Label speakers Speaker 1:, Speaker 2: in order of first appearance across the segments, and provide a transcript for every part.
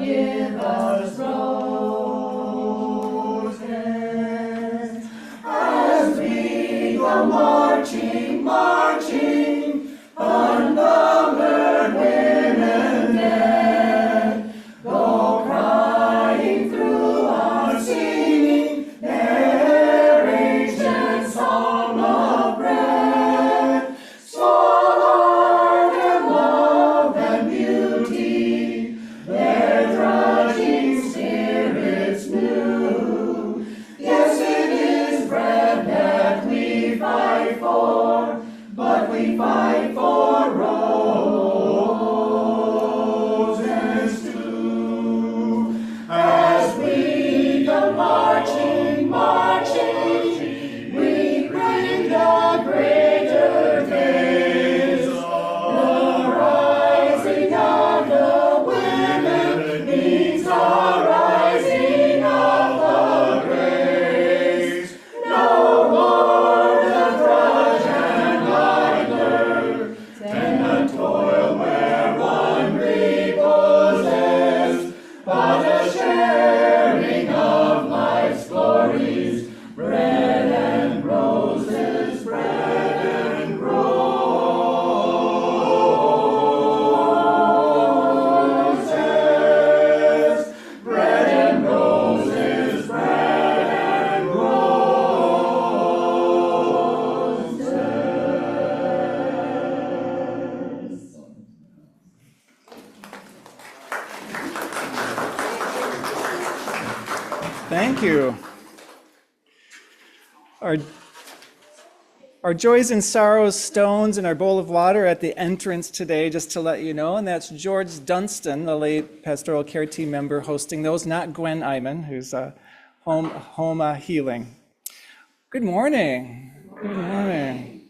Speaker 1: give us roses as we go marching, marching, unnumbered women dead, go crying through our singing their ancient song of bread. Small heart and love and beauty, their drudging spirits new. Yes, it is bread that we fight for, but we fight for roses too. As we go marching, marching, we bring the greater days. The rising of the women means the rising of the grace. No more the drudge and idler, tend the toil where one reposes, but a sharing of life's glories, bread and roses, bread and roses, bread and roses, bread and roses.
Speaker 2: Thank you. Our joys and sorrows stones in our bowl of water at the entrance today, just to let you know, and that's George Dunstan, the late pastoral care team member, hosting those, not Gwen Iman, who's home healing. Good morning. Good morning.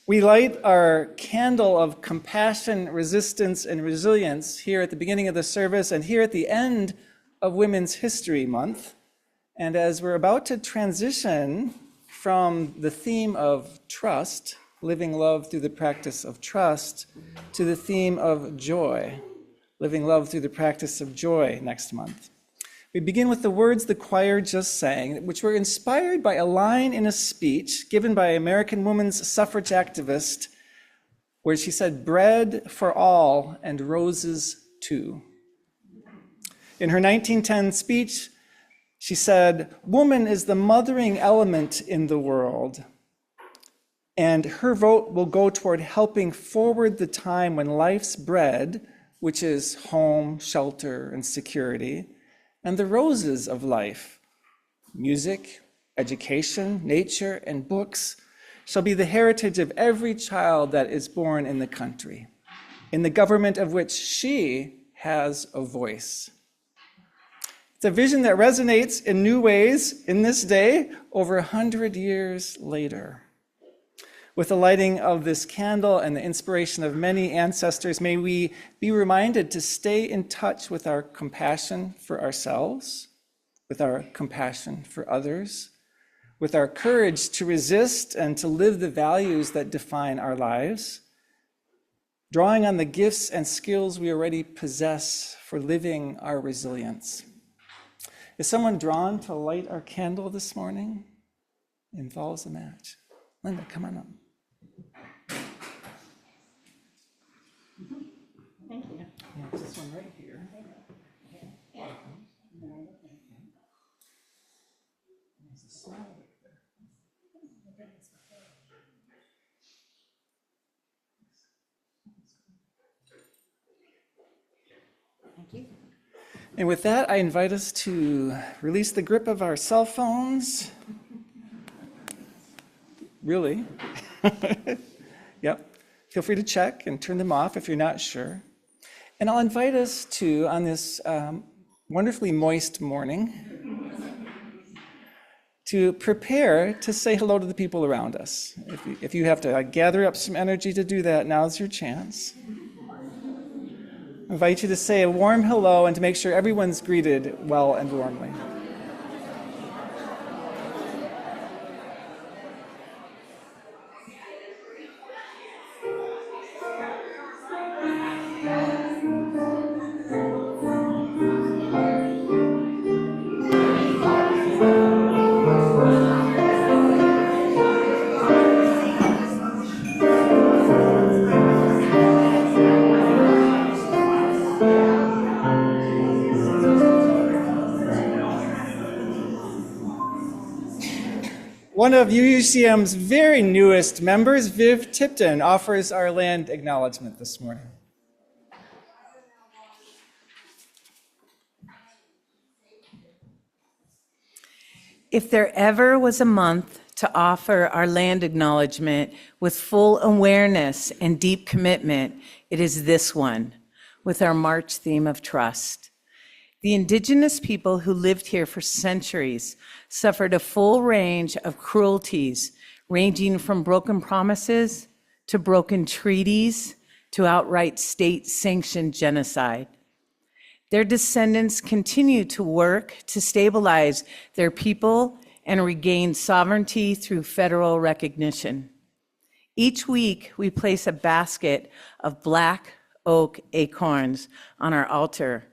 Speaker 2: We light our candle of compassion, resistance, and resilience here at the beginning of the service and here at the end of Women's History Month. And as we're about to transition from the theme of trust, living love through the practice of trust, to the theme of joy, living love through the practice of joy next month. We begin with the words the choir just sang, which were inspired by a line in a speech given by American women's suffrage activist, where she said, "Bread for all and roses too." In her 1910 speech, she said, "Woman is the mothering element in the world, and her vote will go toward helping forward the time when life's bread, which is home, shelter, and security, and the roses of life, music, education, nature, and books, shall be the heritage of every child that is born in the country, in the government of which she has a voice." It's a vision that resonates in new ways in this day, over 100 years later. With the lighting of this candle and the inspiration of many ancestors, may we be reminded to stay in touch with our compassion for ourselves, with our compassion for others, with our courage to resist and to live the values that define our lives, drawing on the gifts and skills we already possess for living our resilience. Is someone drawn to light our candle this morning? Involves a match. Linda, come on up.
Speaker 3: Thank you.
Speaker 2: Yeah, this one right here. There's a slide up there.
Speaker 3: Thank you.
Speaker 2: And with that, I invite us to release the grip of our cell phones. Really? Yep. Feel free to check and turn them off if you're not sure. And I'll invite us to, on this wonderfully moist morning, to prepare to say hello to the people around us. If you have to gather up some energy to do that, now's your chance. I invite you to say a warm hello and to make sure everyone's greeted well and warmly. One of UUCM's very newest members, Viv Tipton, offers our land acknowledgement this morning.
Speaker 4: If there ever was a month to offer our land acknowledgement with full awareness and deep commitment, it is this one, with our March theme of trust. The indigenous people who lived here for centuries suffered a full range of cruelties, ranging from broken promises to broken treaties to outright state-sanctioned genocide. Their descendants continue to work to stabilize their people and regain sovereignty through federal recognition. Each week, we place a basket of black oak acorns on our altar.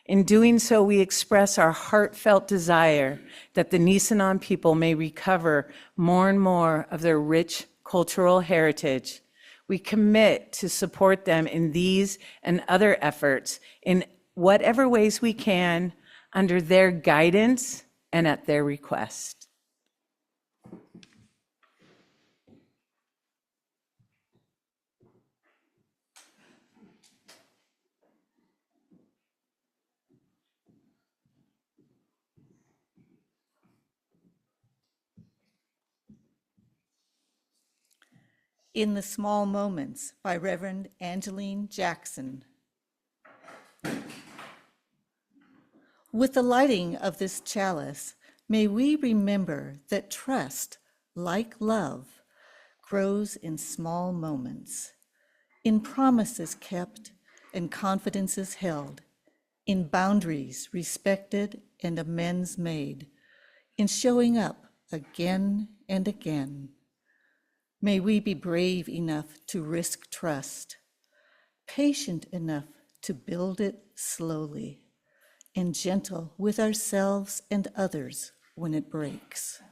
Speaker 4: In doing so, we express our heartfelt desire that the Nisenan people may recover more and more of their rich cultural heritage. We commit to support them in these and other efforts in whatever ways we can, under their guidance and at their request.
Speaker 3: In the Small Moments by Reverend Angeline Jackson. With the lighting of this chalice, may we remember that trust, like love, grows in small moments, in promises kept and confidences held, in boundaries respected and amends made, in showing up again and again. May we be brave enough to risk trust, patient enough to build it slowly, and gentle with ourselves and others when it breaks.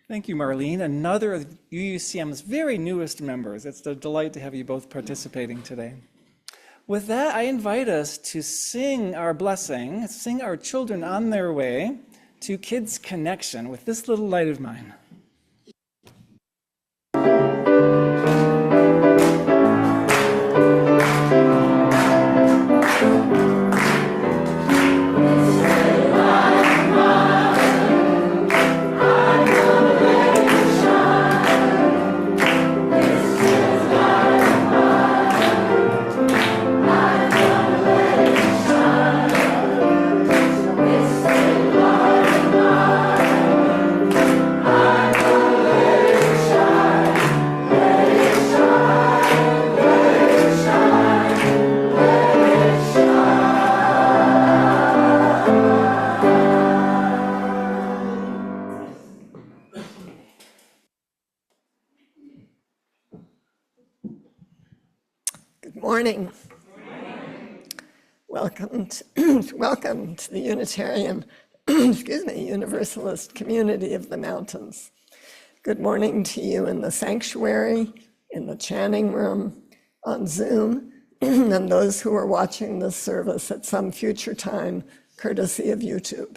Speaker 2: Thank you, Marilynne. Another of UUCM's very newest members. It's a delight to have you both participating today. With that, I invite us to sing our blessing, sing our children on their way to Kids Connection with this little light of mine.
Speaker 5: Morning. Welcome to the Unitarian, Universalist community of the mountains. Good morning to you in the sanctuary, in the chanting room, on Zoom, and those who are watching this service at some future time, courtesy of YouTube.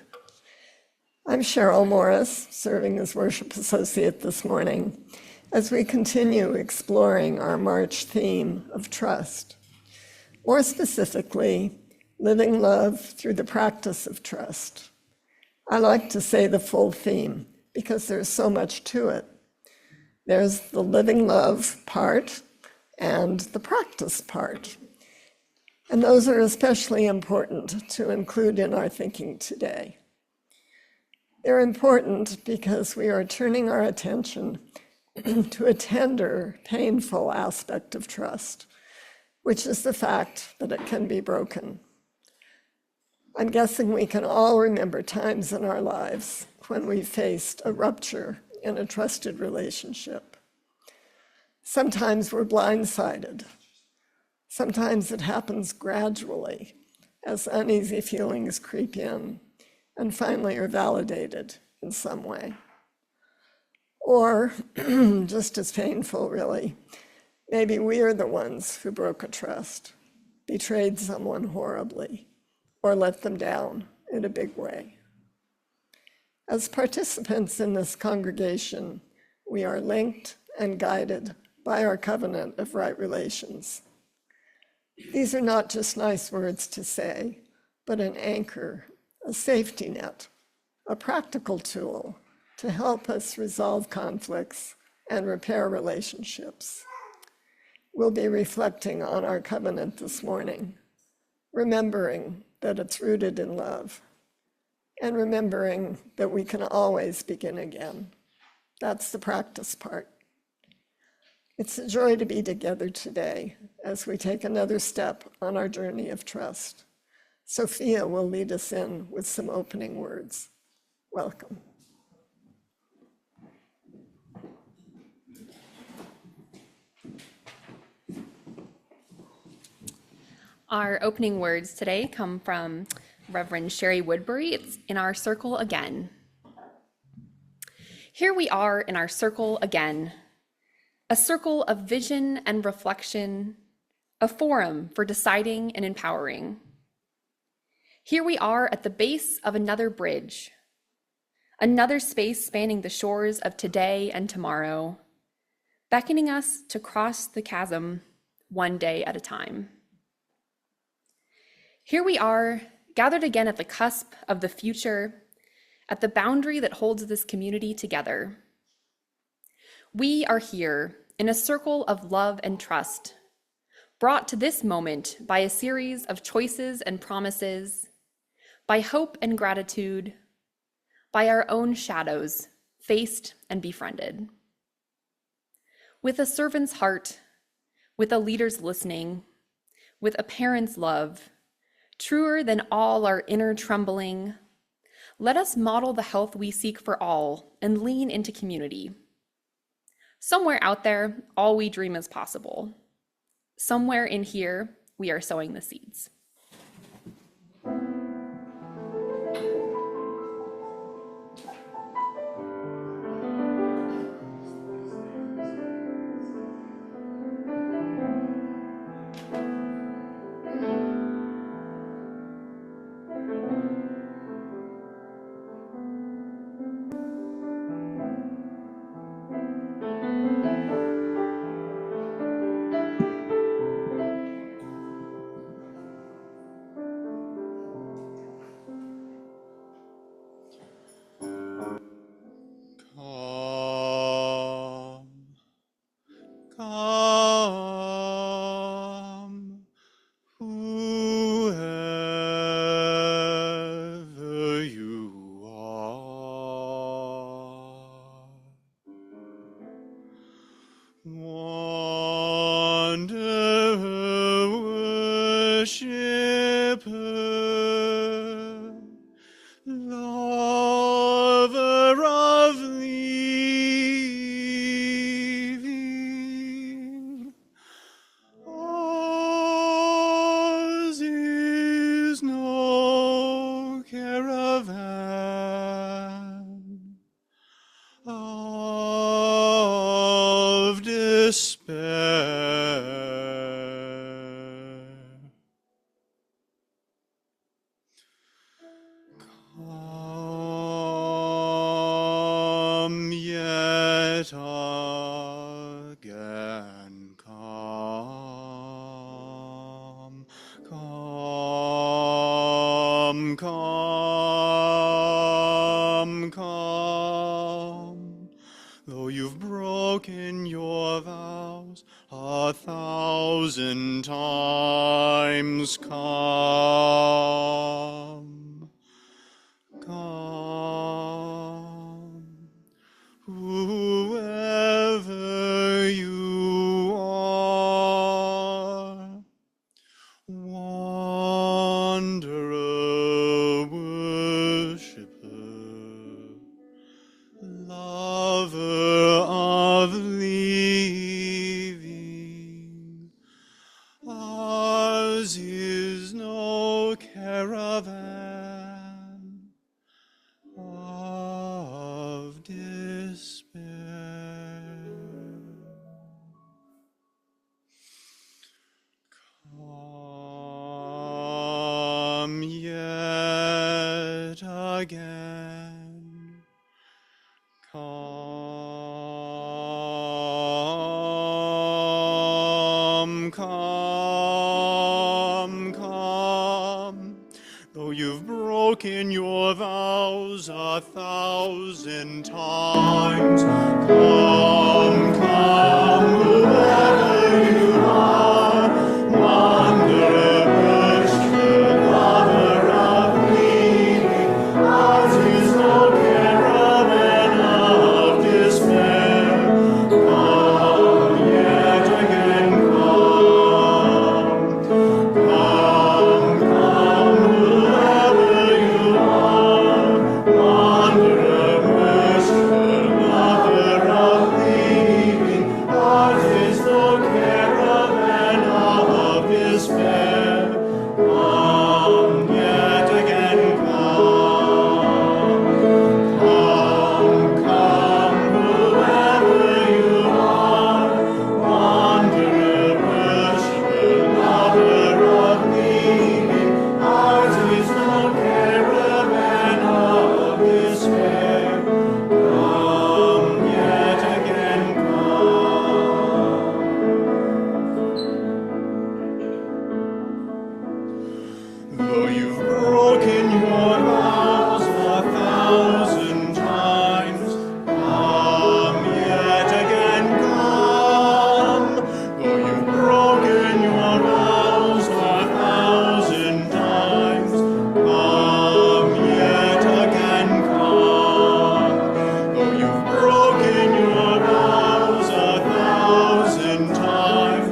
Speaker 5: I'm Cheryl Morris, serving as worship associate this morning, as we continue exploring our March theme of trust. More specifically, living love through the practice of trust. I like to say the full theme because there's so much to it. There's the living love part and the practice part. And those are especially important to include in our thinking today. They're important because we are turning our attention to a tender, painful aspect of trust, which is the fact that it can be broken. I'm guessing we can all remember times in our lives when we faced a rupture in a trusted relationship. Sometimes we're blindsided. Sometimes it happens gradually as uneasy feelings creep in and finally are validated in some way. Or, just as painful really, maybe we are the ones who broke a trust, betrayed someone horribly, or let them down in a big way. As participants in this congregation, we are linked and guided by our covenant of right relations. These are not just nice words to say, but an anchor, a safety net, a practical tool to help us resolve conflicts and repair relationships. We'll be reflecting on our covenant this morning, remembering that it's rooted in love, and remembering that we can always begin again. That's the practice part. It's a joy to be together today as we take another step on our journey of trust. Sophia will lead us in with some opening words. Welcome.
Speaker 6: Our opening words today come from Reverend Sherry Woodbury. It's in our circle again. Here we are in our circle again, a circle of vision and reflection, a forum for deciding and empowering. Here we are at the base of another bridge, another space spanning the shores of today and tomorrow, beckoning us to cross the chasm one day at a time. Here we are, gathered again at the cusp of the future, at the boundary that holds this community together. We are here in a circle of love and trust, brought to this moment by a series of choices and promises, by hope and gratitude, by our own shadows, faced and befriended. With a servant's heart, with a leader's listening, with a parent's love, truer than all our inner trembling, let us model the health we seek for all and lean into community. Somewhere out there, all we dream is possible. Somewhere in here, we are sowing the seeds.
Speaker 1: Come, whoever you are. Wanderer, worshipper, lover of living, ours is no caravan of despair. Come yet again, come, come, come, come. Though you've broken your vows 1,000 times, come, come, whoever you are, wanderer, worshipper, lover of living, ours is no come. Though you've broken your vows 1,000 times, come, whoever you are, wanderer, worshipper, lover of leaving. Ours is no caravan of despair. Come yet again, come, whoever you are, wanderer, worshipper, lover of leaving. Ours is no caravan of despair. Come yet again, come, whoever you are, wanderer, worshipper, lover of leaving. Ours is no caravan of despair. Come yet again, though you've broken your vows 1,000 times, come yet again, come. Though you've broken your vows 1,000 times, come yet again, come. Though you've broken your vows 1,000 times,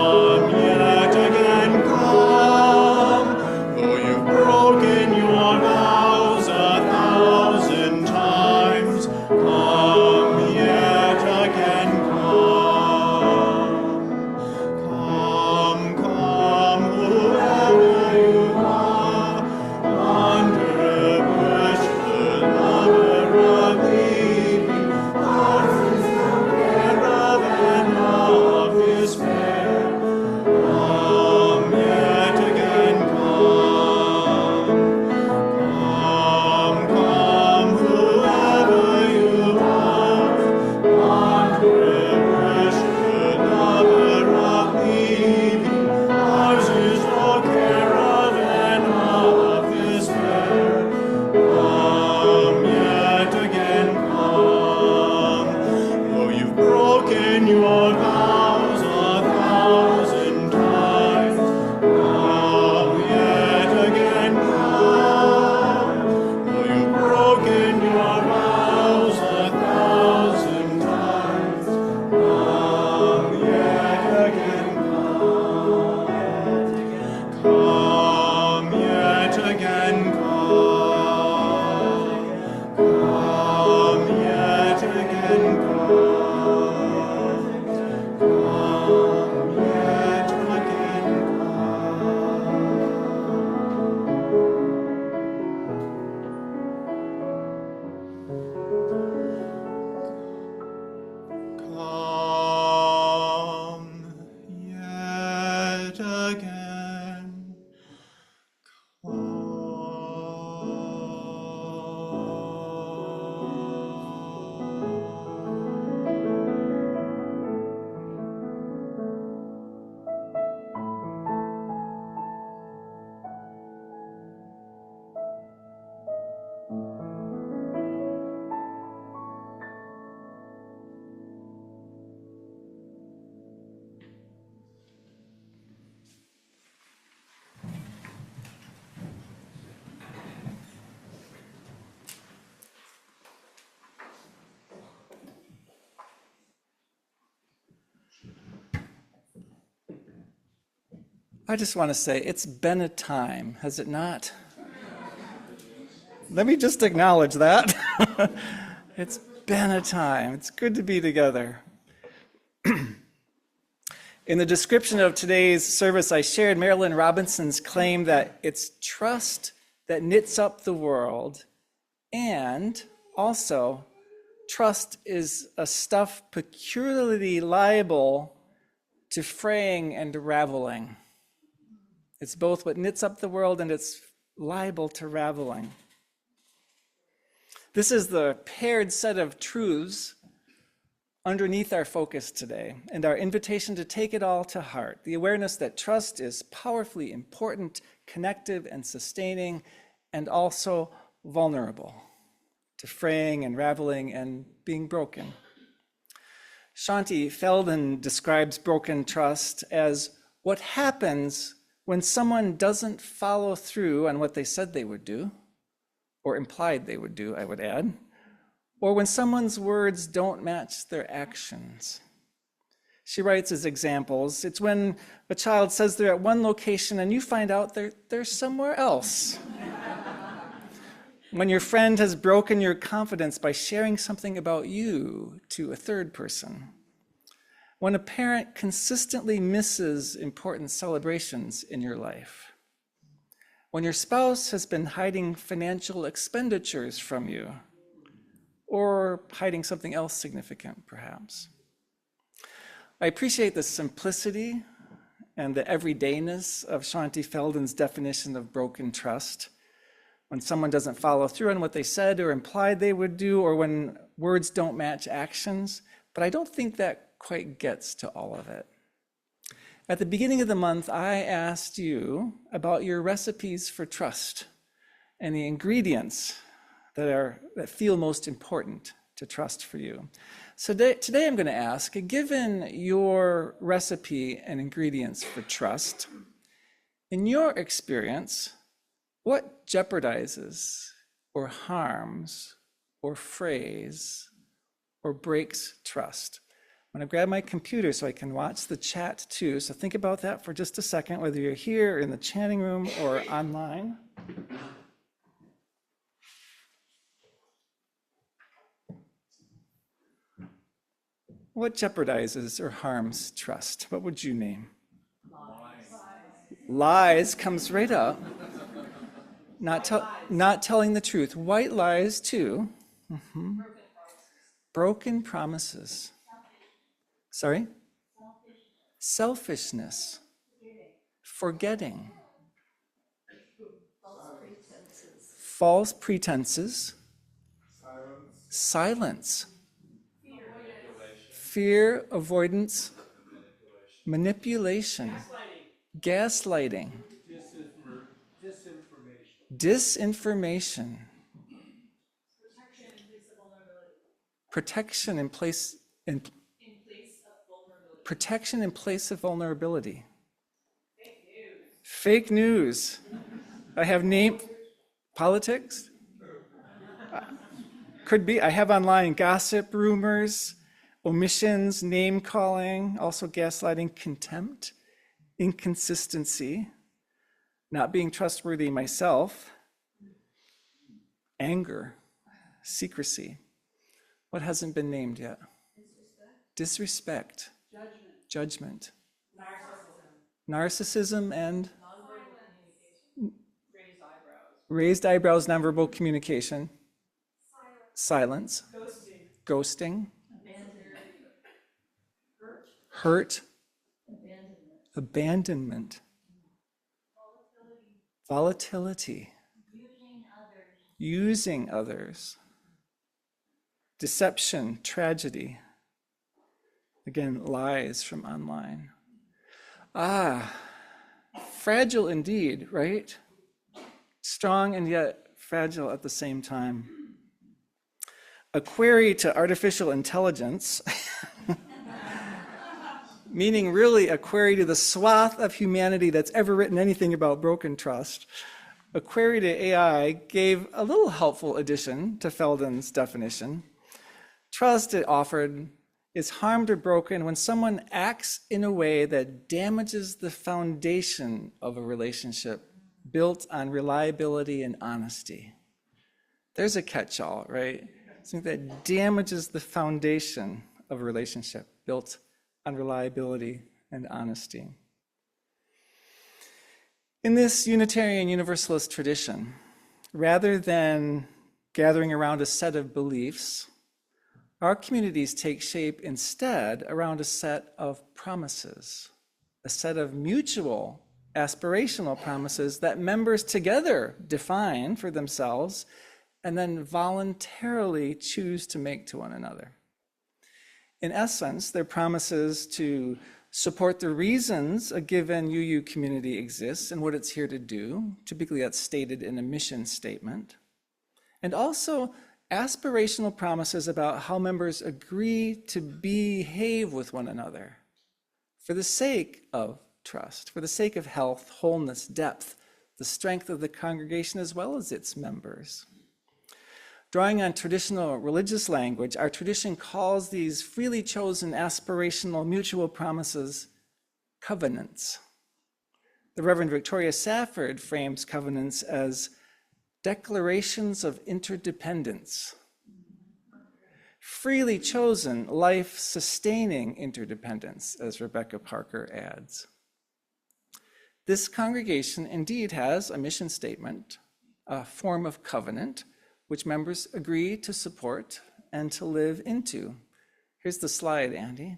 Speaker 1: come yet again, come. Though you've broken your vows 1,000 times, come yet again, come, whoever you are, wanderer, worshipper, lover of leaving. Ours is no caravan of despair. Come yet again, come, whoever you are, wanderer, worshipper, lover of leaving. Ours is no caravan of despair. Come yet again, though you've broken your vows 1,000 times, come yet again, though you've broken your vows 1,000 times, come yet again, come yet again, come yet again, come yet again. Come yet again.
Speaker 2: I just want to say, it's been a time, has it not? Let me just acknowledge that. It's been a time. It's good to be together. In the description of today's service, I shared Marilynne Robinson's claim that it's trust that knits up the world, and also trust is a stuff peculiarly liable to fraying and raveling. It's both what knits up the world and it's liable to raveling. This is the paired set of truths underneath our focus today and our invitation to take it all to heart, the awareness that trust is powerfully important, connective, and sustaining, and also vulnerable to fraying and raveling and being broken. Shanti Felden describes broken trust as what happens when someone doesn't follow through on what they said they would do, or implied they would do, I would add, or when someone's words don't match their actions. She writes as examples, it's when a child says they're at one location and you find out they're somewhere else. When your friend has broken your confidence by sharing something about you to a third person. When a parent consistently misses important celebrations in your life. When your spouse has been hiding financial expenditures from you, or hiding something else significant, perhaps. I appreciate the simplicity and the everydayness of Shanti Felden's definition of broken trust. When someone doesn't follow through on what they said or implied they would do, or when words don't match actions, but I don't think that quite gets to all of it. At the beginning of the month, I asked you about your recipes for trust and the ingredients that feel most important to trust for you. So today I'm going to ask, given your recipe and ingredients for trust, in your experience, what jeopardizes or harms or frays or breaks trust? I'm going to grab my computer so I can watch the chat too. So think about that for just a second, whether you're here in the chatting room or online. What jeopardizes or harms trust? What would you name? Lies comes right up. Not telling the truth. White lies too. Mm-hmm. Broken promises. Sorry? Selfishness. Forgetting. False pretenses. Silence. Fear, avoidance, manipulation, gaslighting, disinformation, protection in place of vulnerability, fake news. I have named politics. Could be. I have online gossip, rumors, omissions, name calling, also gaslighting, contempt, inconsistency, not being trustworthy myself, anger, secrecy. What hasn't been named yet? Disrespect. Judgment. Narcissism and raised eyebrows, nonverbal communication. Silence. Ghosting. Hurt, abandonment, volatility, using others, deception, tragedy, again, lies from online. Fragile indeed, right? Strong and yet fragile at the same time. A query to artificial intelligence meaning really a query to the swath of humanity that's ever written anything about broken trust. A query to AI gave a little helpful addition to Felden's definition. Trust, it offered, is harmed or broken when someone acts in a way that damages the foundation of a relationship built on reliability and honesty. There's a catch-all, right? Something that damages the foundation of a relationship built on reliability and honesty. In this Unitarian Universalist tradition, rather than gathering around a set of beliefs, our communities take shape instead around a set of promises, a set of mutual aspirational promises that members together define for themselves and then voluntarily choose to make to one another. In essence, they're promises to support the reasons a given UU community exists and what it's here to do. Typically, that's stated in a mission statement. And also aspirational promises about how members agree to behave with one another for the sake of trust, for the sake of health, wholeness, depth, the strength of the congregation as well as its members. Drawing on traditional religious language, our tradition calls these freely chosen aspirational mutual promises covenants. The Reverend Victoria Safford frames covenants as declarations of interdependence, freely chosen, life-sustaining interdependence, as Rebecca Parker adds. This congregation indeed has a mission statement, a form of covenant, which members agree to support and to live into. Here's the slide, Andy.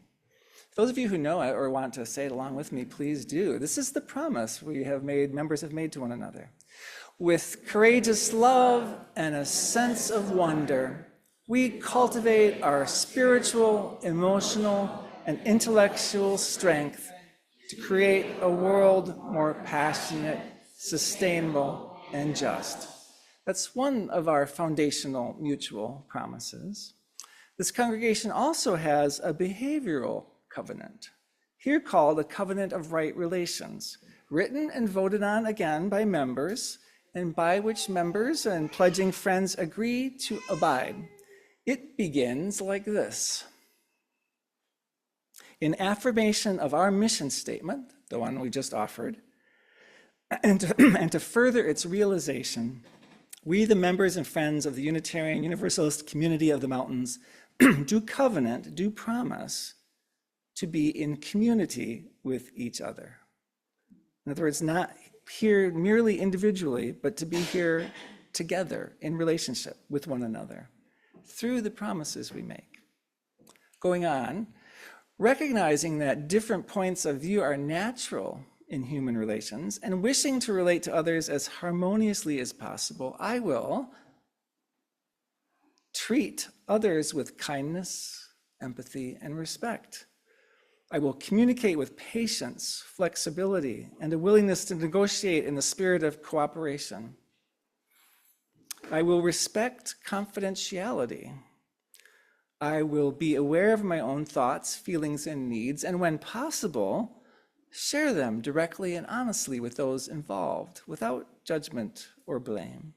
Speaker 2: Those of you who know it or want to say it along with me, please do. This is the promise members have made to one another. With courageous love and a sense of wonder, we cultivate our spiritual, emotional, and intellectual strength to create a world more passionate, sustainable, and just. That's one of our foundational mutual promises. This congregation also has a behavioral covenant, here called a covenant of right relations, written and voted on again by members, and by which members and pledging friends agree to abide. It begins like this. In affirmation of our mission statement, the one we just offered, and to further its realization, we, the members and friends of the Unitarian Universalist community of the mountains, do promise to be in community with each other. In other words, not here merely individually, but to be here together in relationship with one another through the promises we make. Going on, recognizing that different points of view are natural in human relations and wishing to relate to others as harmoniously as possible, I will treat others with kindness, empathy, and respect. I will communicate with patience, flexibility, and a willingness to negotiate in the spirit of cooperation. I will respect confidentiality. I will be aware of my own thoughts, feelings, and needs, and when possible, share them directly and honestly with those involved, without judgment or blame.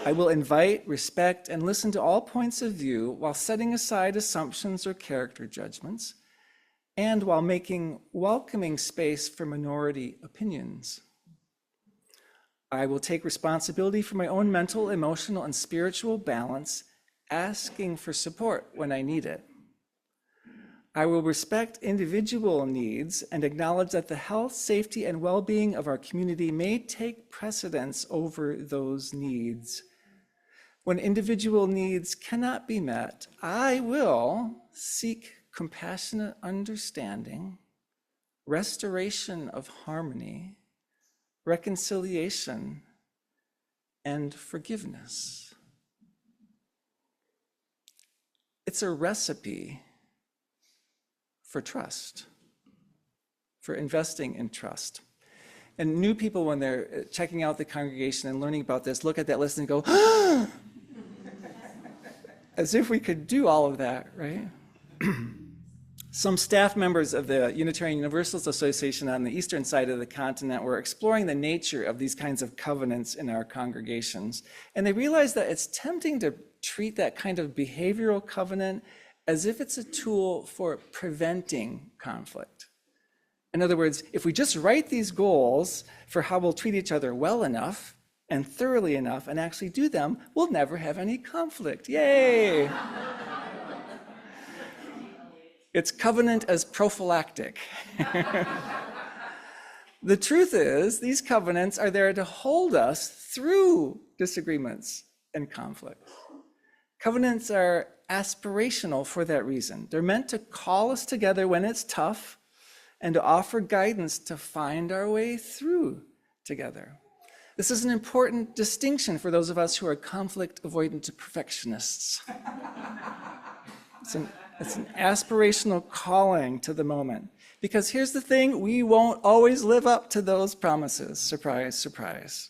Speaker 2: I will invite, respect, and listen to all points of view while setting aside assumptions or character judgments, and while making welcoming space for minority opinions. I will take responsibility for my own mental, emotional, and spiritual balance, asking for support when I need it. I will respect individual needs and acknowledge that the health, safety, and well-being of our community may take precedence over those needs. When individual needs cannot be met, I will seek compassionate understanding, restoration of harmony, reconciliation, and forgiveness. It's a recipe for trust, for investing in trust. And new people, when they're checking out the congregation and learning about this, look at that list and go, ah! As if we could do all of that, right? Some staff members of the Unitarian Universalist Association on the eastern side of the continent were exploring the nature of these kinds of covenants in our congregations. And they realized that it's tempting to treat that kind of behavioral covenant as if it's a tool for preventing conflict. In other words, if we just write these goals for how we'll treat each other well enough and thoroughly enough and actually do them, we'll never have any conflict. Yay! It's covenant as prophylactic. The truth is, these covenants are there to hold us through disagreements and conflict. Covenants are aspirational for that reason. They're meant to call us together when it's tough and to offer guidance to find our way through together. This is an important distinction for those of us who are conflict avoidant perfectionists. It's an aspirational calling to the moment. Because here's the thing, we won't always live up to those promises. Surprise, surprise.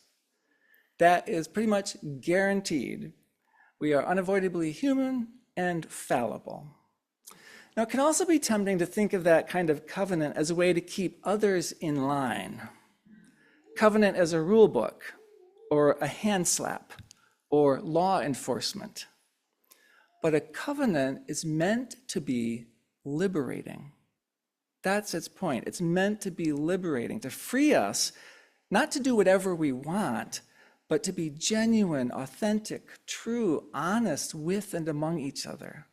Speaker 2: That is pretty much guaranteed. We are unavoidably human and fallible. Now, it can also be tempting to think of that kind of covenant as a way to keep others in line. Covenant as a rule book, or a hand slap, or law enforcement. But a covenant is meant to be liberating. That's its point. It's meant to be liberating, to free us, not to do whatever we want, but to be genuine, authentic, true, honest with and among each other.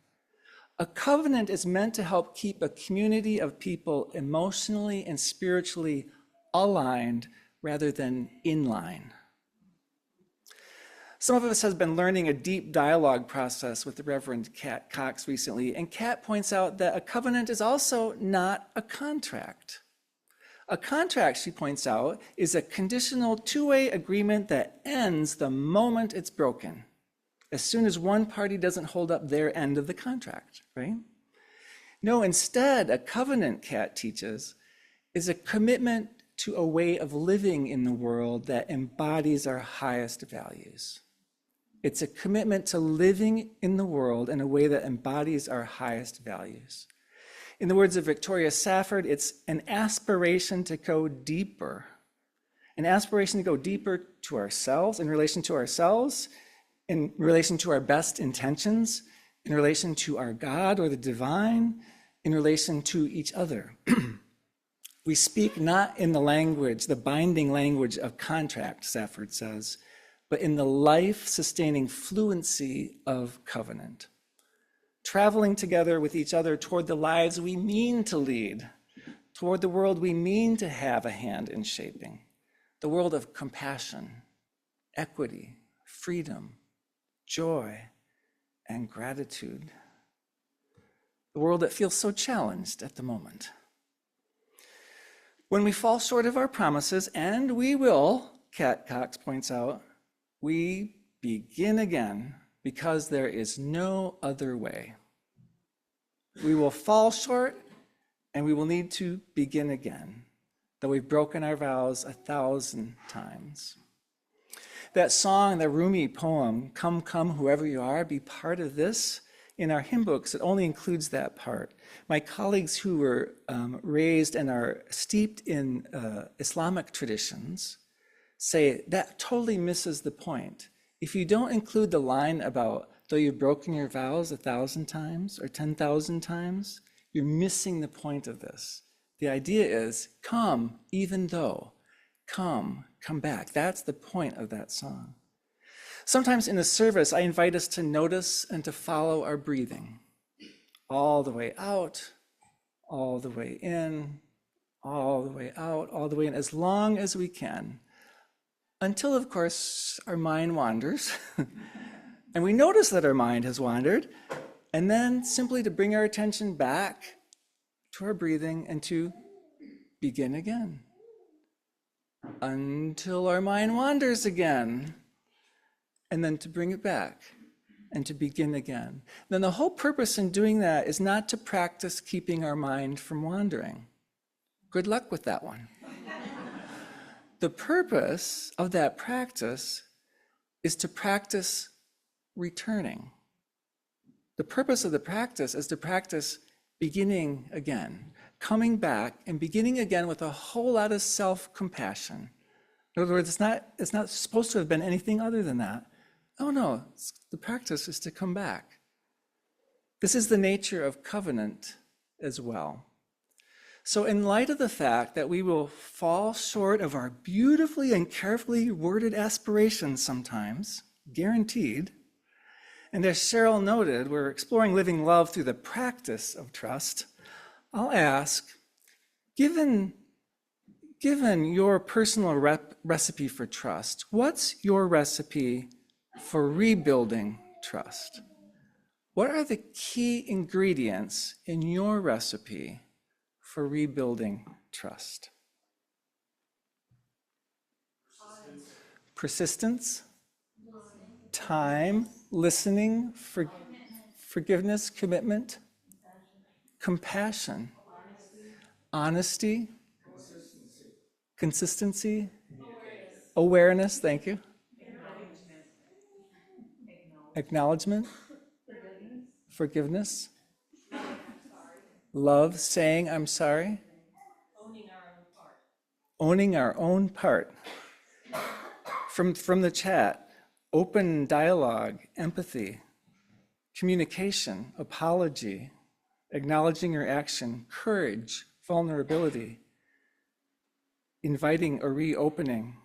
Speaker 2: A covenant is meant to help keep a community of people emotionally and spiritually aligned rather than in line. Some of us have been learning a deep dialogue process with the Reverend Kat Cox recently, and Kat points out that a covenant is also not a contract. A contract, she points out, is a conditional two-way agreement that ends the moment it's broken, as soon as one party doesn't hold up their end of the contract, right? No, instead, a covenant, Kat teaches, is a commitment to a way of living in the world that embodies our highest values. It's a commitment to living in the world in a way that embodies our highest values. In the words of Victoria Safford, it's an aspiration to go deeper. An aspiration to go deeper to ourselves, in relation to ourselves, in relation to our best intentions, in relation to our God or the divine, in relation to each other. We speak not in the language, the binding language of contract, Safford says, but in the life-sustaining fluency of covenant. Traveling together with each other toward the lives we mean to lead, toward the world we mean to have a hand in shaping, the world of compassion, equity, freedom, joy, and gratitude. The world that feels so challenged at the moment. When we fall short of our promises, and we will, Kat Cox points out, we begin again because there is no other way. We will fall short and we will need to begin again, though we've broken our vows 1,000 times. That song, the Rumi poem, Come, Come, Whoever You Are, be part of this. In our hymn books, it only includes that part. My colleagues who were raised and are steeped in Islamic traditions say that totally misses the point. If you don't include the line about, though you've broken your vows 1,000 times or 10,000 times, you're missing the point of this. The idea is, come, even though, come back. That's the point of that song. Sometimes in a service, I invite us to notice and to follow our breathing. All the way out, all the way in, all the way out, all the way in, as long as we can. Until, of course, our mind wanders. And we notice that our mind has wandered. And then simply to bring our attention back to our breathing and to begin again. Until our mind wanders again. And then to bring it back and to begin again. Then the whole purpose in doing that is not to practice keeping our mind from wandering. Good luck with that one. The purpose of that practice is to practice returning. The purpose of the practice is to practice beginning again, coming back and beginning again with a whole lot of self-compassion. In other words, it's not supposed to have been anything other than that. Oh no, the practice is to come back. This is the nature of covenant as well. So in light of the fact that we will fall short of our beautifully and carefully worded aspirations sometimes, guaranteed, and as Cheryl noted, we're exploring living love through the practice of trust, I'll ask, given your personal recipe for trust, what's your recipe for rebuilding trust? What are the key ingredients in your recipe for rebuilding trust? Persistence, time, listening, forgiveness, commitment, compassion, honesty, consistency, awareness, thank you, acknowledgement, forgiveness, love, saying I'm sorry, owning our own part. From the chat, open dialogue, empathy, communication, apology, acknowledging your action, courage, vulnerability, inviting or reopening.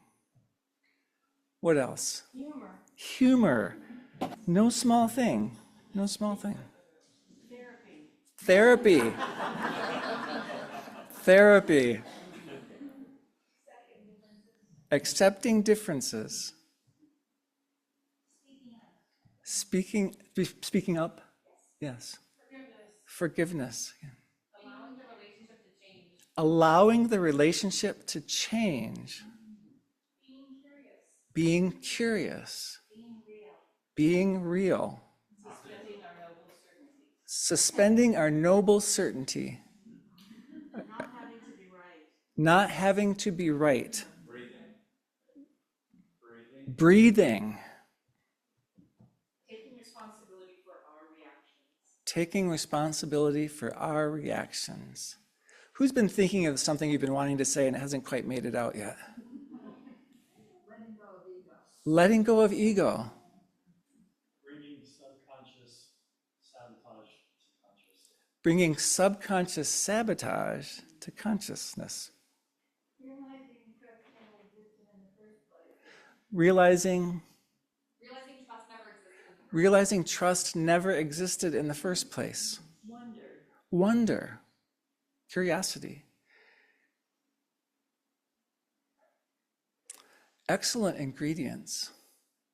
Speaker 2: What else? Humor. No small thing. No small thing. Therapy. Therapy. Accepting differences. Speaking up. Yes. Forgiveness. Allowing the relationship to change. Being curious. Being real. Suspending our noble certainty. Not having to be right. Breathing. Taking responsibility for our reactions. Who's been thinking of something you've been wanting to say and it hasn't quite made it out yet? Letting go of ego.
Speaker 7: Bringing subconscious sabotage to consciousness.
Speaker 2: Bringing subconscious sabotage to consciousness. Realizing trust never existed in the first place. Wonder. Curiosity. Excellent ingredients.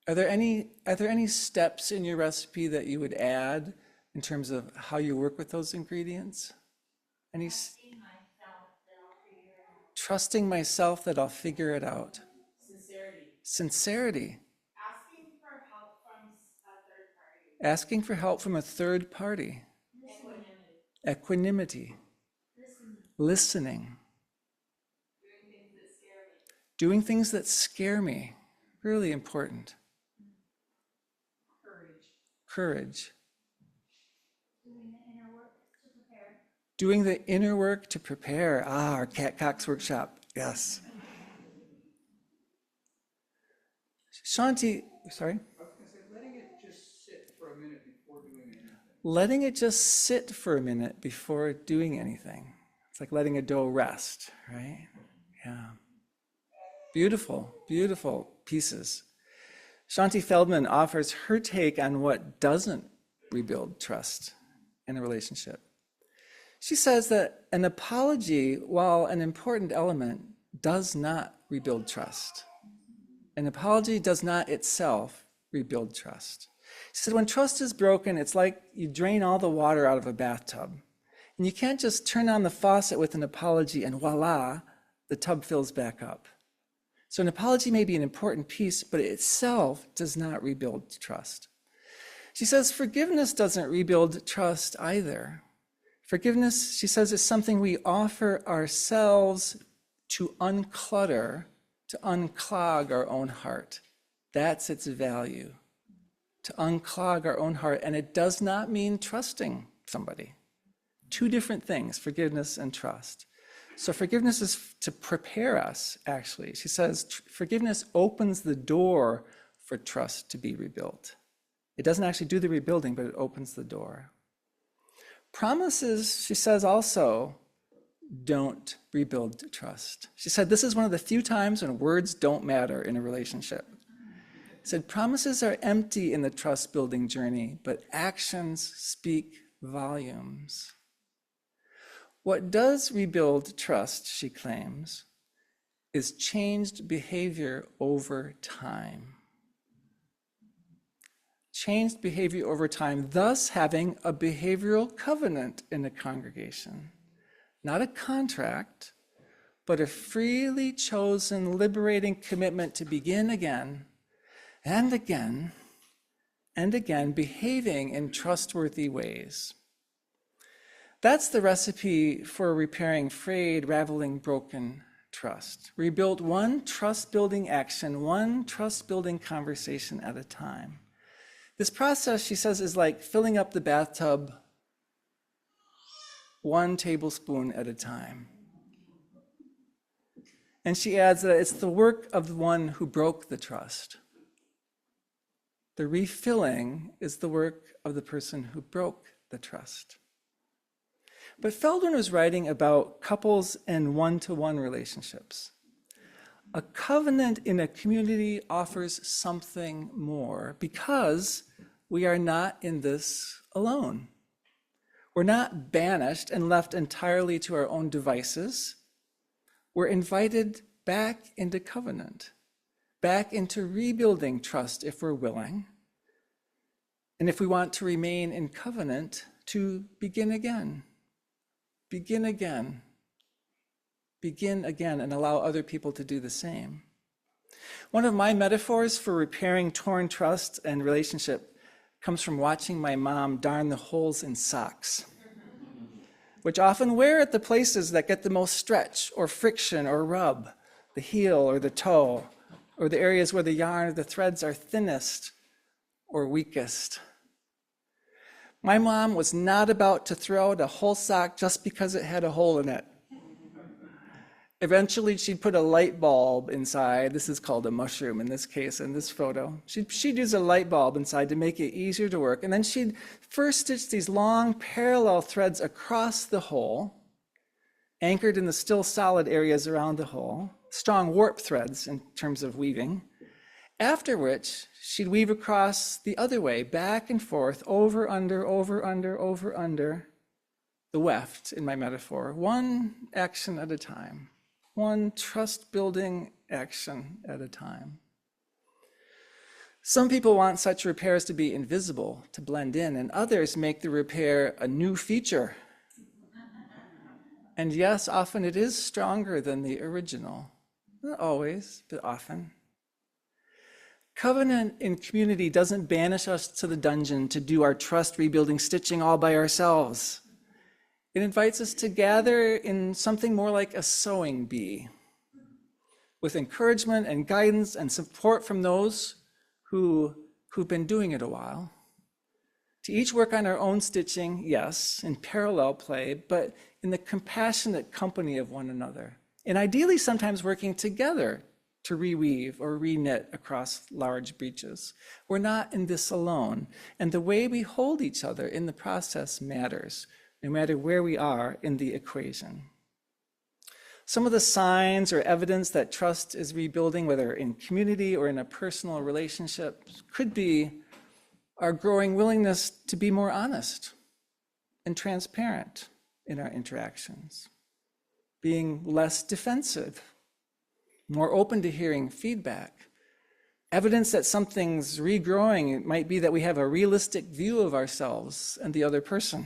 Speaker 2: Are there any steps in your recipe that you would add in terms of how you work with those ingredients? Trusting myself that I'll figure it out. Sincerity. Asking for help from a third party. Equanimity. Listening. Doing things that scare me. Really important. Courage. Doing the inner work to prepare. Our Cat Cox workshop. Yes. Shanti, sorry?
Speaker 8: I was going to say, letting it just sit for a minute before doing anything.
Speaker 2: Letting it just sit for a minute before doing anything. It's like letting a dough rest, right? Yeah. Beautiful, beautiful pieces. Shanti Feldman offers her take on what doesn't rebuild trust in a relationship. She says that an apology, while an important element, does not rebuild trust. An apology does not itself rebuild trust. She said when trust is broken, it's like you drain all the water out of a bathtub. And you can't just turn on the faucet with an apology and voila, the tub fills back up. So an apology may be an important piece, but it itself does not rebuild trust. She says forgiveness doesn't rebuild trust either. Forgiveness, she says, is something we offer ourselves to unclutter, to unclog our own heart. That's its value, to unclog our own heart. And it does not mean trusting somebody. Two different things, forgiveness and trust. So forgiveness is to prepare us, actually. She says forgiveness opens the door for trust to be rebuilt. It doesn't actually do the rebuilding, but it opens the door. Promises, she says also, don't rebuild trust. She said this is one of the few times when words don't matter in a relationship. She said promises are empty in the trust building journey, but actions speak volumes. What does rebuild trust, she claims, is changed behavior over time. Changed behavior over time, thus having a behavioral covenant in the congregation. Not a contract, but a freely chosen, liberating commitment to begin again and again and again, behaving in trustworthy ways. That's the recipe for repairing frayed, raveling, broken trust. Rebuild one trust-building action, one trust-building conversation at a time. This process, she says, is like filling up the bathtub one tablespoon at a time. And she adds that it's the work of the one who broke the trust. The refilling is the work of the person who broke the trust. But Feldman was writing about couples and one-to-one relationships. A covenant in a community offers something more because we are not in this alone. We're not banished and left entirely to our own devices. We're invited back into covenant, back into rebuilding trust if we're willing. And if we want to remain in covenant, to begin again. Begin again. Begin again and allow other people to do the same. One of my metaphors for repairing torn trust and relationship comes from watching my mom darn the holes in socks, which often wear at the places that get the most stretch or friction or rub, the heel or the toe, or the areas where the yarn or the threads are thinnest or weakest. My mom was not about to throw out a whole sock just because it had a hole in it. Eventually, she'd put a light bulb inside. This is called a mushroom in this case, in this photo. She'd use a light bulb inside to make it easier to work. And then she'd first stitch these long parallel threads across the hole, anchored in the still solid areas around the hole, strong warp threads in terms of weaving. After which, she'd weave across the other way, back and forth, over, under, the weft in my metaphor, one action at a time, one trust-building action at a time. Some people want such repairs to be invisible, to blend in, and others make the repair a new feature. And yes, often it is stronger than the original. Not always, but often. Covenant in community doesn't banish us to the dungeon to do our trust rebuilding stitching all by ourselves. It invites us to gather in something more like a sewing bee, with encouragement and guidance and support from those who've been doing it a while. To each work on our own stitching, yes, in parallel play, but in the compassionate company of one another, and ideally sometimes working together to reweave or reknit across large breaches. We're not in this alone, and the way we hold each other in the process matters, no matter where we are in the equation. Some of the signs or evidence that trust is rebuilding, whether in community or in a personal relationship, could be our growing willingness to be more honest and transparent in our interactions, being less defensive, more open to hearing feedback. Evidence that something's regrowing, it might be that we have a realistic view of ourselves and the other person.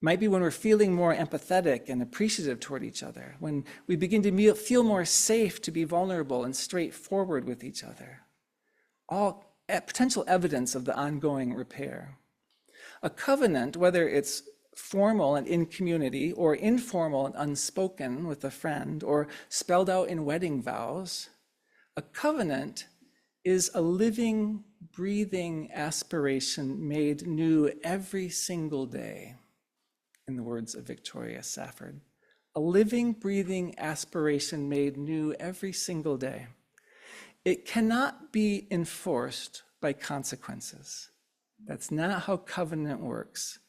Speaker 2: It might be when we're feeling more empathetic and appreciative toward each other, when we begin to feel more safe to be vulnerable and straightforward with each other. All potential evidence of the ongoing repair. A covenant, whether it's formal and in community, or informal and unspoken with a friend, or spelled out in wedding vows, a covenant is a living, breathing aspiration made new every single day, in the words of Victoria Safford. A living, breathing aspiration made new every single day. It cannot be enforced by consequences. That's not how covenant works.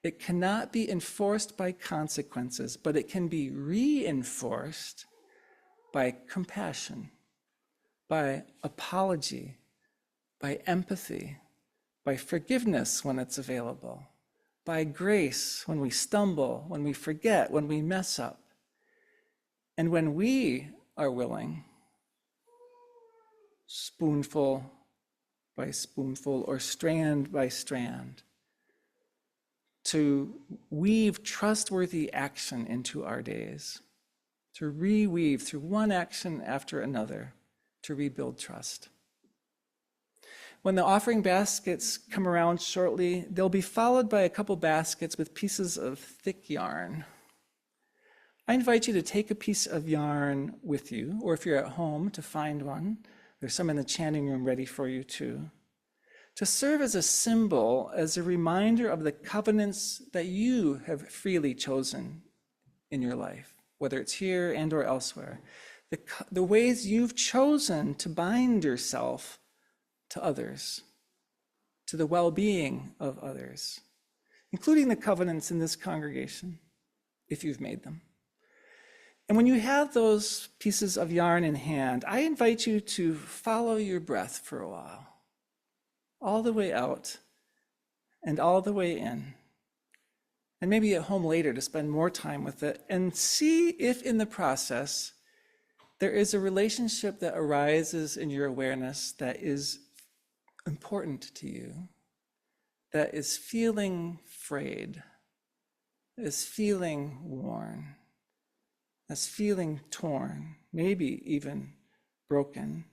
Speaker 2: It cannot be enforced by consequences, but it can be reinforced by compassion, by apology, by empathy, by forgiveness when it's available, by grace when we stumble, when we forget, when we mess up. And when we are willing, spoonful by spoonful or strand by strand, to weave trustworthy action into our days, to reweave through one action after another, to rebuild trust. When the offering baskets come around shortly, they'll be followed by a couple baskets with pieces of thick yarn. I invite you to take a piece of yarn with you, or if you're at home, to find one. There's some in the chanting room ready for you too. To serve as a symbol, as a reminder of the covenants that you have freely chosen in your life, whether it's here and or elsewhere. The ways you've chosen to bind yourself to others, to the well-being of others, including the covenants in this congregation, if you've made them. And when you have those pieces of yarn in hand, I invite you to follow your breath for a while, all the way out and all the way in, and maybe at home later to spend more time with it, and see if in the process there is a relationship that arises in your awareness that is important to you, that is feeling frayed, is feeling worn, that's feeling torn, maybe even broken,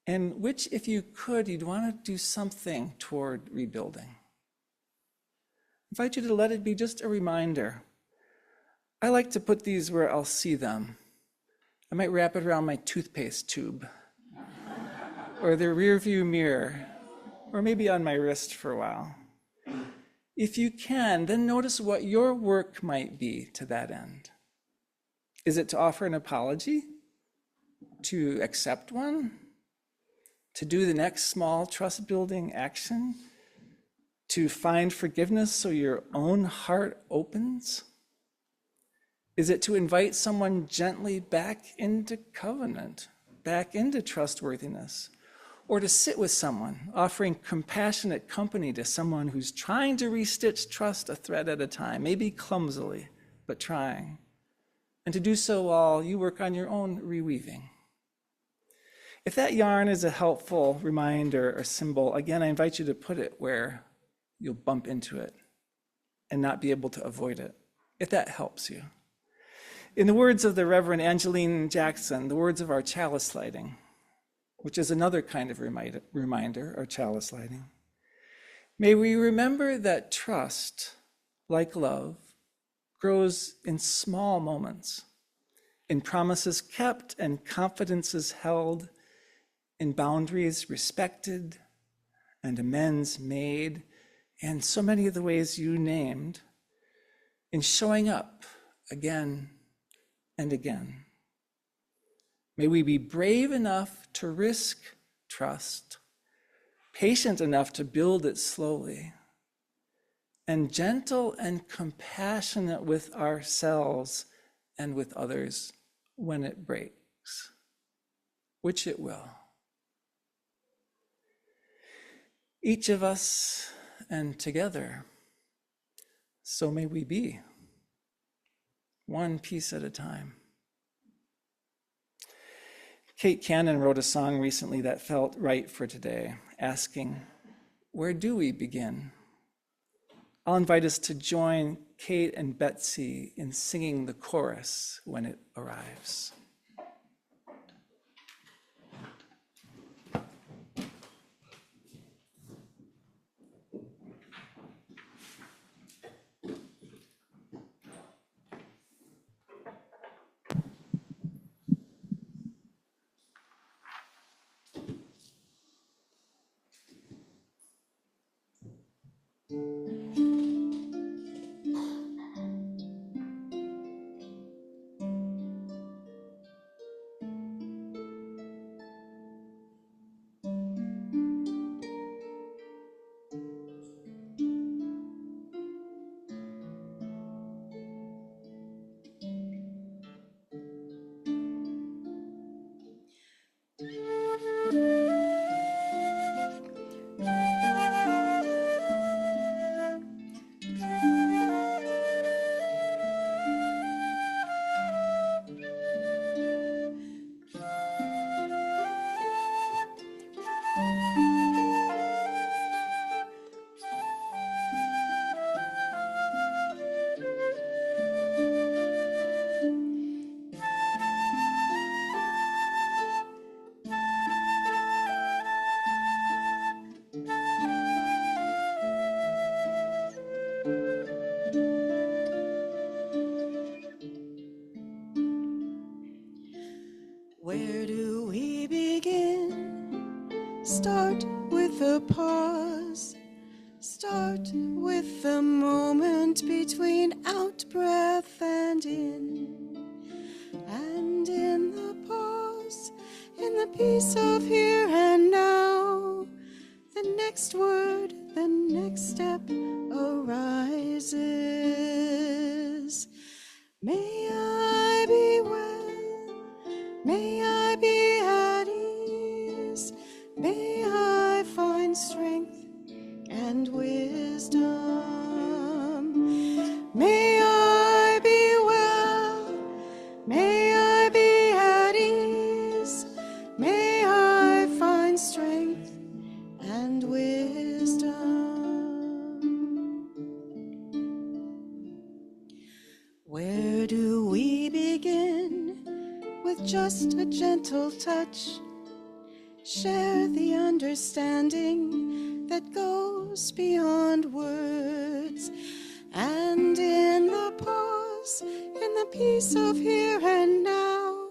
Speaker 2: and which, if you could, you'd want to do something toward rebuilding. I invite you to let it be just a reminder. I like to put these where I'll see them. I might wrap it around my toothpaste tube, or the rearview mirror, or maybe on my wrist for a while. If you can, then notice what your work might be to that end. Is it to offer an apology? To accept one? To do the next small trust-building action? To find forgiveness so your own heart opens? Is it to invite someone gently back into covenant, back into trustworthiness? Or to sit with someone, offering compassionate company to someone who's trying to restitch trust a thread at a time, maybe clumsily, but trying? And to do so while you work on your own reweaving. If that yarn is a helpful reminder or symbol, again, I invite you to put it where you'll bump into it and not be able to avoid it, if that helps you. In the words of the Reverend Angeline Jackson, the words of our chalice lighting, which is another kind of reminder, or chalice lighting, may we remember that trust, like love, grows in small moments, in promises kept and confidences held, in boundaries respected and amends made, and so many of the ways you named, in showing up again and again. May we be brave enough to risk trust, patient enough to build it slowly, and gentle and compassionate with ourselves and with others when it breaks, which it will. Each of us and together, so may we be, one piece at a time. Kate Cannon wrote a song recently that felt right for today, asking, where do we begin? I'll invite us to join Kate and Betsy in singing the chorus when it arrives.
Speaker 9: Where do we begin? Start with a pause. Start with the moment between out breath and in. And in the pause, in the peace of here and now, the next word, the next step arises. May I be well, may I be at ease, may I find strength and wisdom. May I be well, may I be at ease, may I find strength and wisdom. Where do we begin? With just a gentle touch, share the understanding that goes beyond words. And in the pause, in the peace of here and now,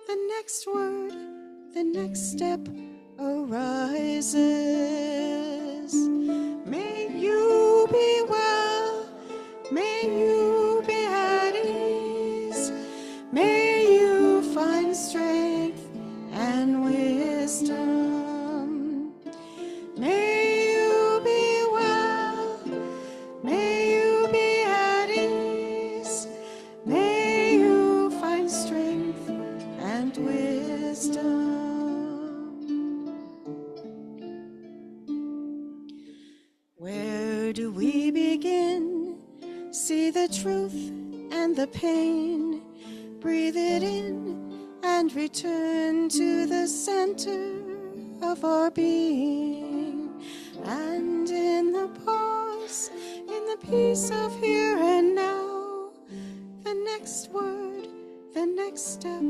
Speaker 9: the next word, the next step arises. May you be well, may you be at ease, may you find strength and wisdom. May you be well, may you be at ease, may you find strength and wisdom. Where do we begin? See the truth and the pain, breathe it in and return to the center of our being. And in the pause, in the peace of here and now, the next word, the next step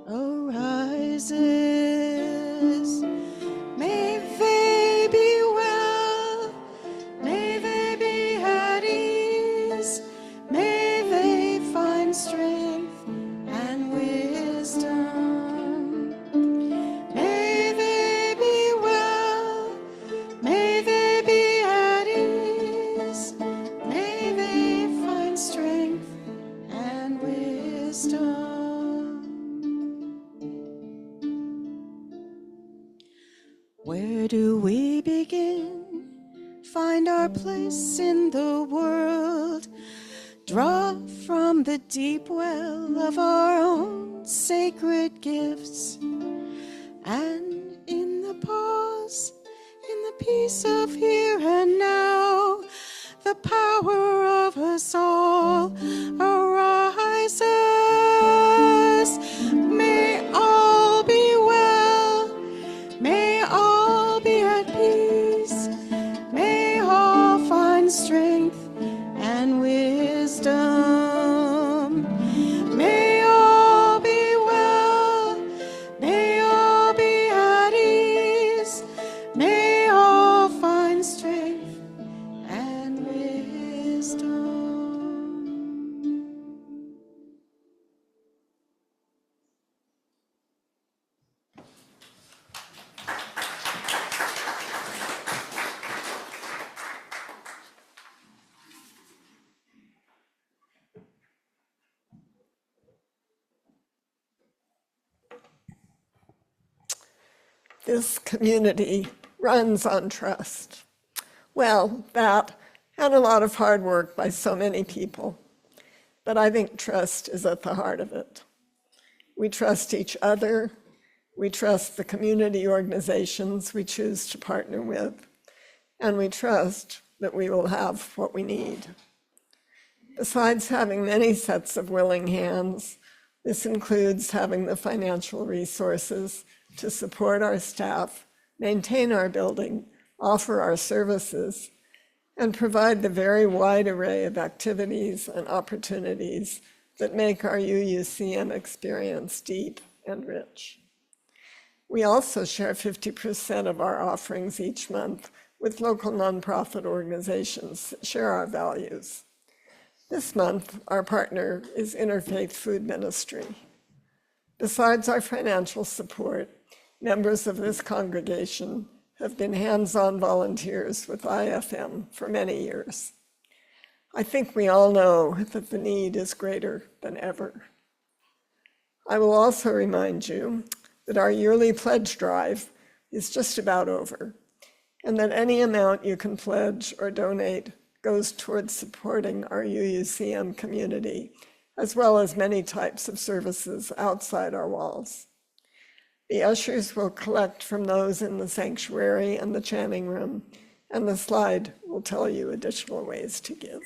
Speaker 9: arises. May they be well, may they be at ease, may they find strength and wisdom. May they be well, may they be at ease, may they find strength and wisdom. Where do we begin? Find our place in the world. Draw from the deep well of our own sacred gifts. And in the pause, in the peace of here and now, the power of us all arises. May all be well, may all be at peace, may all find strength and wisdom. May all be well, may all be at ease, may all find strength and wisdom.
Speaker 5: This community runs on trust. Well, that and a lot of hard work by so many people. But I think trust is at the heart of it. We trust each other. We trust the community organizations we choose to partner with. And we trust that we will have what we need. Besides having many sets of willing hands, this includes having the financial resources to support our staff, maintain our building, offer our services, and provide the very wide array of activities and opportunities that make our UUCM experience deep and rich. We also share 50% of our offerings each month with local nonprofit organizations that share our values. This month, our partner is Interfaith Food Ministry. Besides our financial support, members of this congregation have been hands-on volunteers with IFM for many years. I think we all know that the need is greater than ever. I will also remind you that our yearly pledge drive is just about over, and that any amount you can pledge or donate goes towards supporting our UUCM community, as well as many types of services outside our walls. The ushers will collect from those in the sanctuary and the chanting room, and the slide will tell you additional ways to give.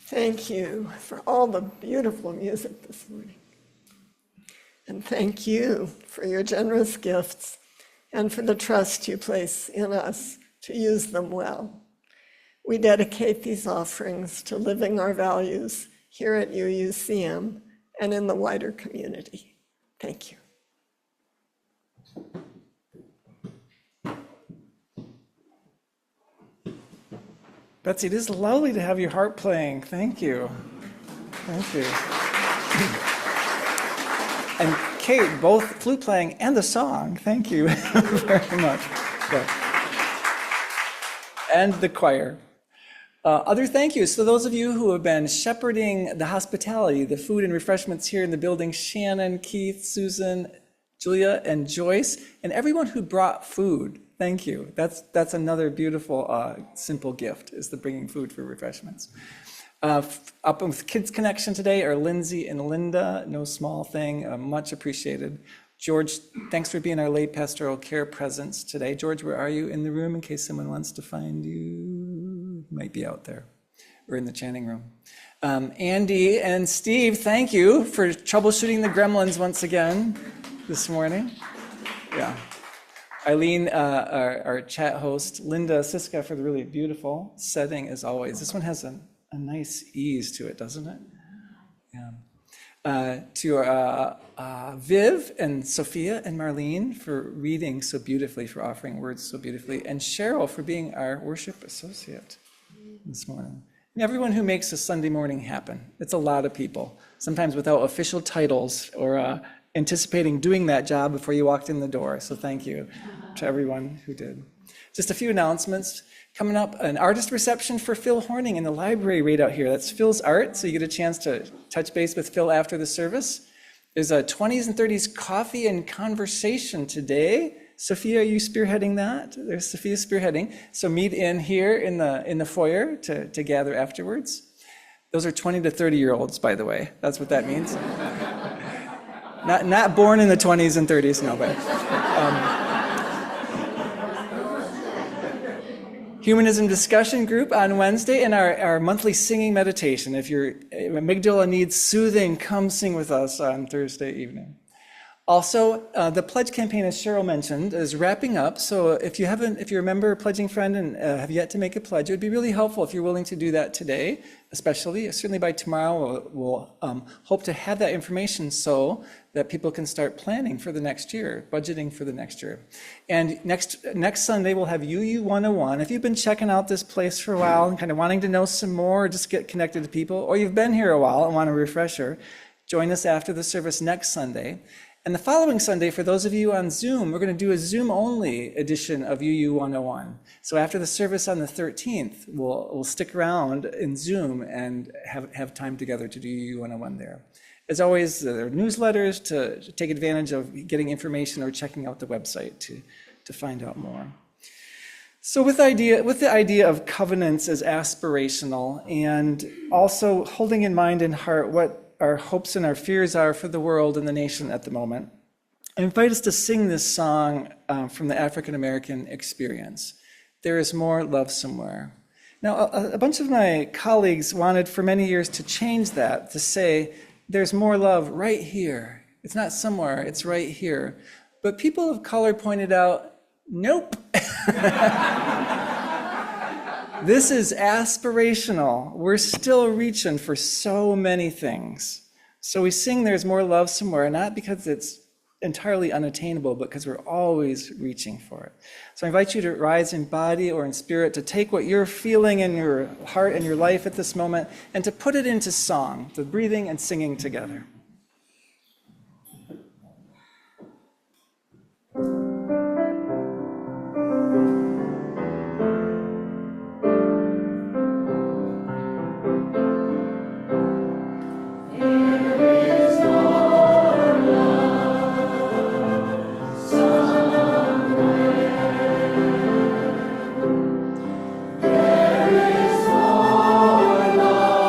Speaker 5: Thank you for all the beautiful music this morning. And thank you for your generous gifts and for the trust you place in us to use them well. We dedicate these offerings to living our values here at UUCM and in the wider community. Thank you.
Speaker 2: Betsy, it is lovely to have your harp playing. Thank you. Thank you. And Kate, both flute playing and the song. Thank you very much. Yeah. And the choir. Other thank yous. So those of you who have been shepherding the hospitality, the food and refreshments here in the building, Shannon, Keith, Susan, Julia, and Joyce, and everyone who brought food. Thank you. That's another beautiful, simple gift, is the bringing food for refreshments. Up with Kids Connection today are Lindsay and Linda. No small thing, much appreciated. George, thanks for being our late pastoral care presence today. George, where are you in the room in case someone wants to find you? You might be out there or in the chanting room. Andy and Steve, thank you for troubleshooting the gremlins once again this morning. Yeah. Eileen, our chat host, Linda Siska for the really beautiful setting as always. This one has a nice ease to it, doesn't it? to Viv and Sophia and Marlene for reading so beautifully, for offering words so beautifully, and Cheryl for being our worship associate this morning. And everyone who makes a Sunday morning happen. It's a lot of people, sometimes without official titles or anticipating doing that job before you walked in the door. So thank you to everyone who did. Just a few announcements. Coming up, an artist reception for Phil Horning in the library right out here. That's Phil's art, so you get a chance to touch base with Phil after the service. There's a 20s and 30s coffee and conversation today. Sophia, are you spearheading that? There's Sophia spearheading. So meet in here in the foyer to gather afterwards. Those are 20 to 30-year-olds, by the way. That's what that means. Not born in the 20s and 30s, no, but... Humanism discussion group on Wednesday, and our monthly singing meditation. If your amygdala needs soothing, come sing with us on Thursday evening. Also, the pledge campaign, as Cheryl mentioned, is wrapping up. So if you're a member, pledging friend, and have yet to make a pledge, it would be really helpful if you're willing to do that today, especially. Certainly by tomorrow, we'll hope to have that information so that people can start planning for the next year, budgeting for the next year. And next Sunday, we'll have UU 101. If you've been checking out this place for a while and kind of wanting to know some more, or just get connected to people, or you've been here a while and want a refresher, join us after the service next Sunday. And the following Sunday, for those of you on Zoom, we're going to do a Zoom-only edition of UU 101. So after the service on the 13th, we'll stick around in Zoom and have time together to do UU 101 there. As always, there are newsletters to take advantage of getting information or checking out the website to find out more. So with the idea of covenants as aspirational, and also holding in mind and heart what our hopes and our fears are for the world and the nation at the moment, I invite us to sing this song from the African American experience. There is more love somewhere. Now, a bunch of my colleagues wanted for many years to change that, to say, there's more love right here. It's not somewhere, it's right here. But people of color pointed out, nope. This is aspirational. We're still reaching for so many things. So we sing there's more love somewhere, not because it's entirely unattainable, but because we're always reaching for it. So I invite you to rise in body or in spirit, to take what you're feeling in your heart and your life at this moment, and to put it into song, the breathing and singing together.
Speaker 10: There is more love.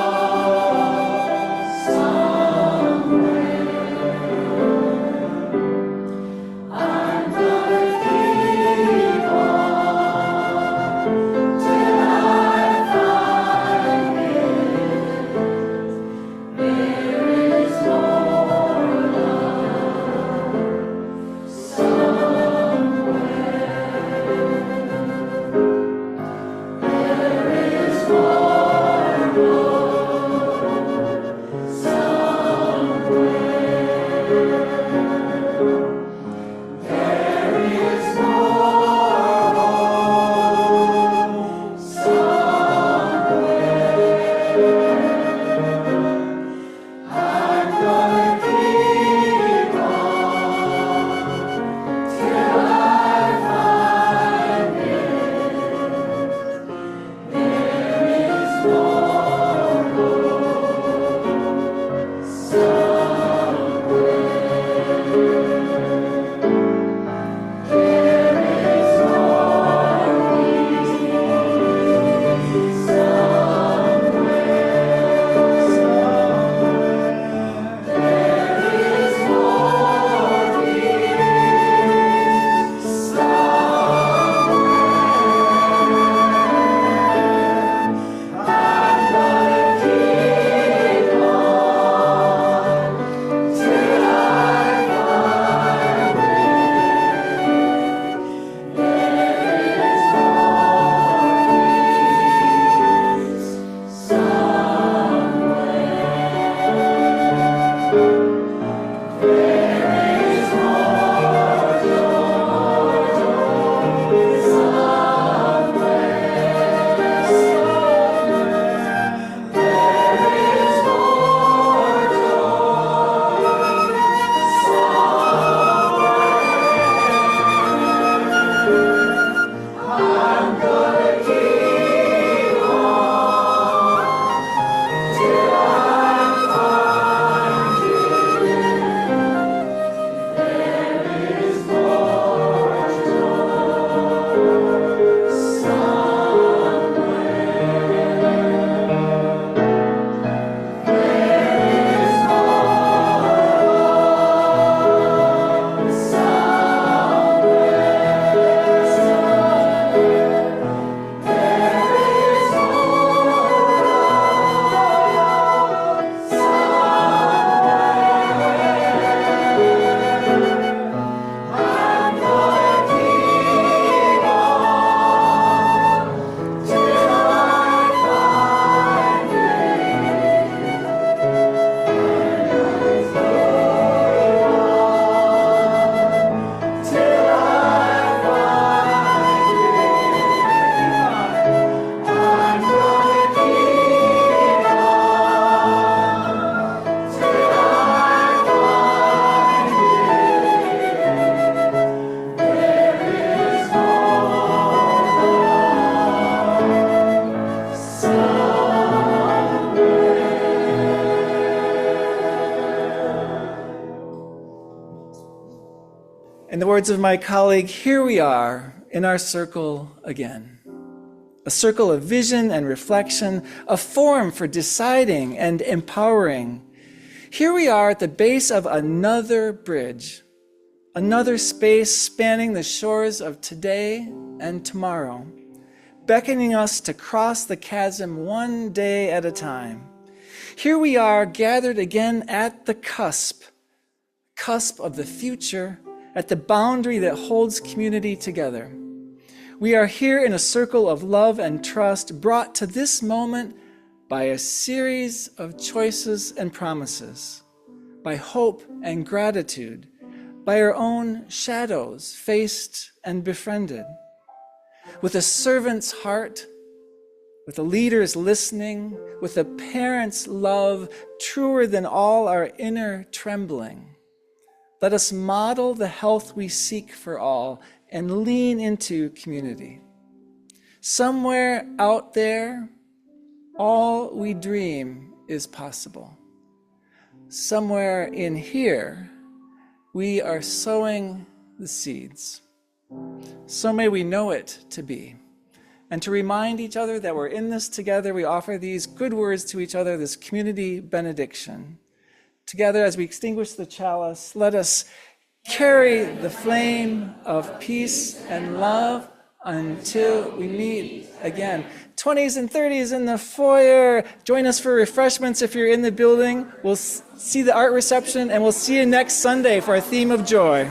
Speaker 2: In the words of my colleague, here we are in our circle again. A circle of vision and reflection, a forum for deciding and empowering. Here we are at the base of another bridge, another space spanning the shores of today and tomorrow, beckoning us to cross the chasm one day at a time. Here we are gathered again at the cusp of the future, at the boundary that holds community together. We are here in a circle of love and trust brought to this moment by a series of choices and promises, by hope and gratitude, by our own shadows faced and befriended. With a servant's heart, with a leader's listening, with a parent's love truer than all our inner trembling, let us model the health we seek for all and lean into community. Somewhere out there, all we dream is possible. Somewhere in here, we are sowing the seeds. So may we know it to be. And to remind each other that we're in this together, we offer these good words to each other, this community benediction. Together, as we extinguish the chalice, let us carry the flame of peace and love until we meet again. 20s and 30s in the foyer. Join us for refreshments if you're in the building. We'll see the art reception, and we'll see you next Sunday for our theme of joy.